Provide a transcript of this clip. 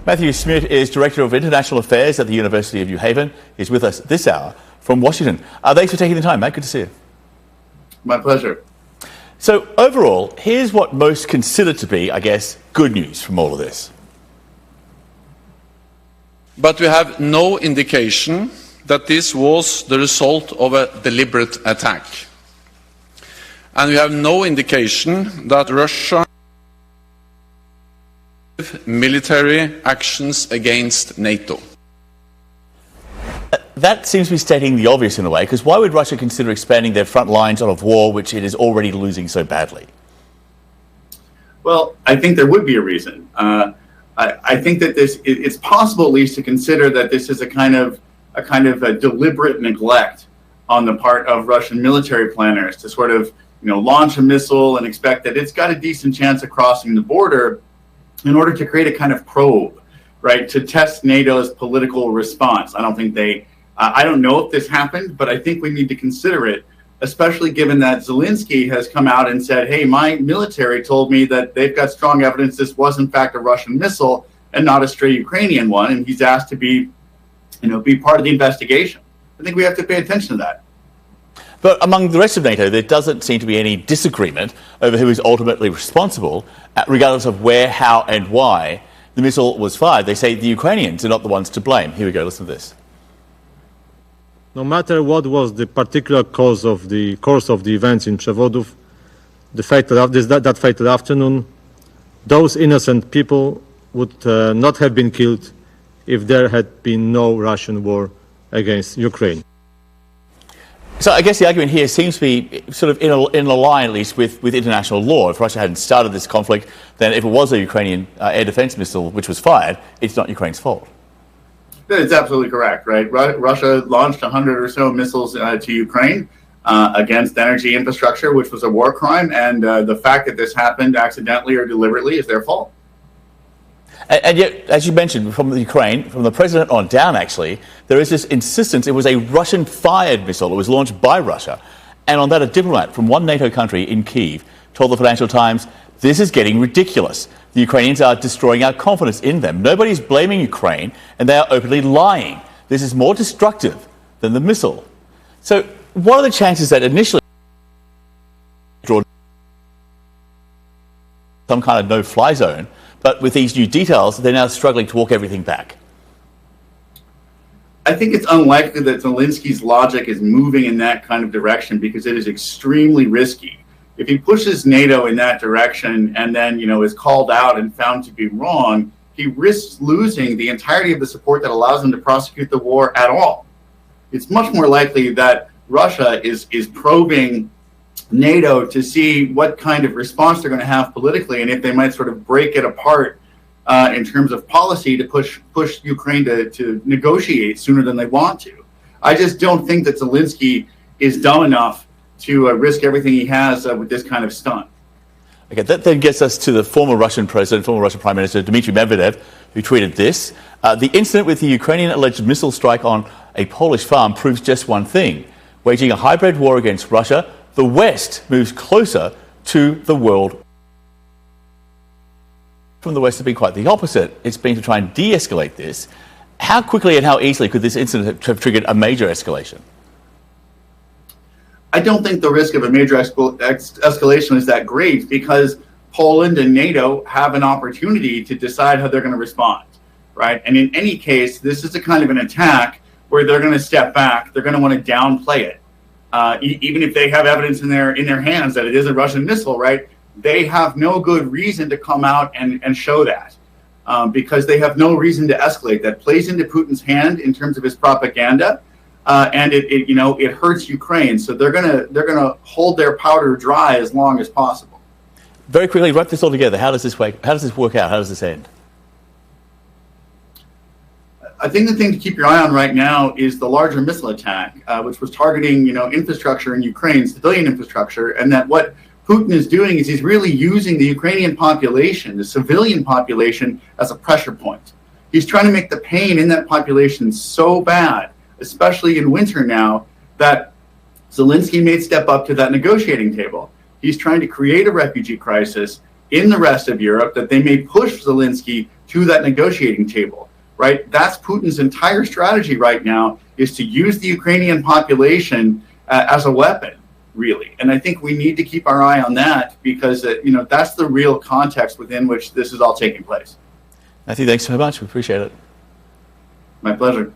Matthew Schmidt is Director of International Affairs at the University of New Haven. He's with us this hour from Washington. Thanks for taking the time, Matt. Good to see you. My pleasure. So overall, here's what most consider to be, I guess, good news from all of this. But we have no indication that this was the result of a deliberate attack. And we have no indication that Russia military actions against NATO. That seems to be stating the obvious in a way, because why would Russia consider expanding their front lines of war, which it is already losing so badly? Well, I think there would be a reason. I think that it's possible at least to consider that this is a kind of a deliberate neglect on the part of Russian military planners to sort of, launch a missile and expect that it's got a decent chance of crossing the border in order to create a kind of probe, right, to test NATO's political response. I don't know if this happened, but I think we need to consider it, especially given that Zelensky has come out and said, hey, my military told me that they've got strong evidence this was in fact a Russian missile and not a stray Ukrainian one, and he's asked to be part of the investigation. I think we have to pay attention to that. But among the rest of NATO, there doesn't seem to be any disagreement over who is ultimately responsible, regardless of where, how and why the missile was fired. They say the Ukrainians are not the ones to blame. Here we go, listen to this. No matter what was the particular course of the events in Przewodów, that fatal afternoon, those innocent people would not have been killed if there had been no Russian war against Ukraine. So I guess the argument here seems to be sort of in a line, at least, with international law. If Russia hadn't started this conflict, then if it was a Ukrainian air defense missile which was fired, it's not Ukraine's fault. It's absolutely correct, right? Russia launched 100 or so missiles to Ukraine against energy infrastructure, which was a war crime, and the fact that this happened accidentally or deliberately is their fault. And yet, as you mentioned, from the Ukraine, from the president on down, actually, there is this insistence it was a Russian-fired missile. It was launched by Russia. And on that, a diplomat from one NATO country in Kyiv told the Financial Times, this is getting ridiculous. The Ukrainians are destroying our confidence in them. Nobody's blaming Ukraine, and they are openly lying. This is more destructive than the missile. So what are the chances that initially some kind of no-fly zone, but with these new details, they're now struggling to walk everything back? I think it's unlikely that Zelensky's logic is moving in that kind of direction because it is extremely risky. If he pushes NATO in that direction and then, is called out and found to be wrong, he risks losing the entirety of the support that allows him to prosecute the war at all. It's much more likely that Russia is probing NATO to see what kind of response they're going to have politically and if they might sort of break it apart in terms of policy to push Ukraine to negotiate sooner than they want to. I just don't think that Zelensky is dumb enough to risk everything he has with this kind of stunt. Okay, that then gets us to the former Russian president, former Russian Prime Minister Dmitry Medvedev, who tweeted this. The incident with the Ukrainian alleged missile strike on a Polish farm proves just one thing. Waging a hybrid war against Russia, the West moves closer to the world. From the West has been quite the opposite. It's been to try and de-escalate this. How quickly and how easily could this incident have triggered a major escalation? I don't think the risk of a major escalation is that great because Poland and NATO have an opportunity to decide how they're going to respond, right? And in any case, this is a kind of an attack where they're going to step back. They're going to want to downplay it. Even if they have evidence in their hands that it is a Russian missile, right? They have no good reason to come out and show that because they have no reason to escalate. That plays into Putin's hand in terms of his propaganda, and it hurts Ukraine. So they're gonna hold their powder dry as long as possible. Very quickly, wrap this all together. How does this work out? How does this end? I think the thing to keep your eye on right now is the larger missile attack, which was targeting, infrastructure in Ukraine, civilian infrastructure, and that what Putin is doing is he's really using the Ukrainian population, the civilian population, as a pressure point. He's trying to make the pain in that population so bad, especially in winter now, that Zelensky may step up to that negotiating table. He's trying to create a refugee crisis in the rest of Europe that they may push Zelensky to that negotiating table, right? That's Putin's entire strategy right now, is to use the Ukrainian population as a weapon, really. And I think we need to keep our eye on that, because that's the real context within which this is all taking place. Matthew, thanks so much. We appreciate it. My pleasure.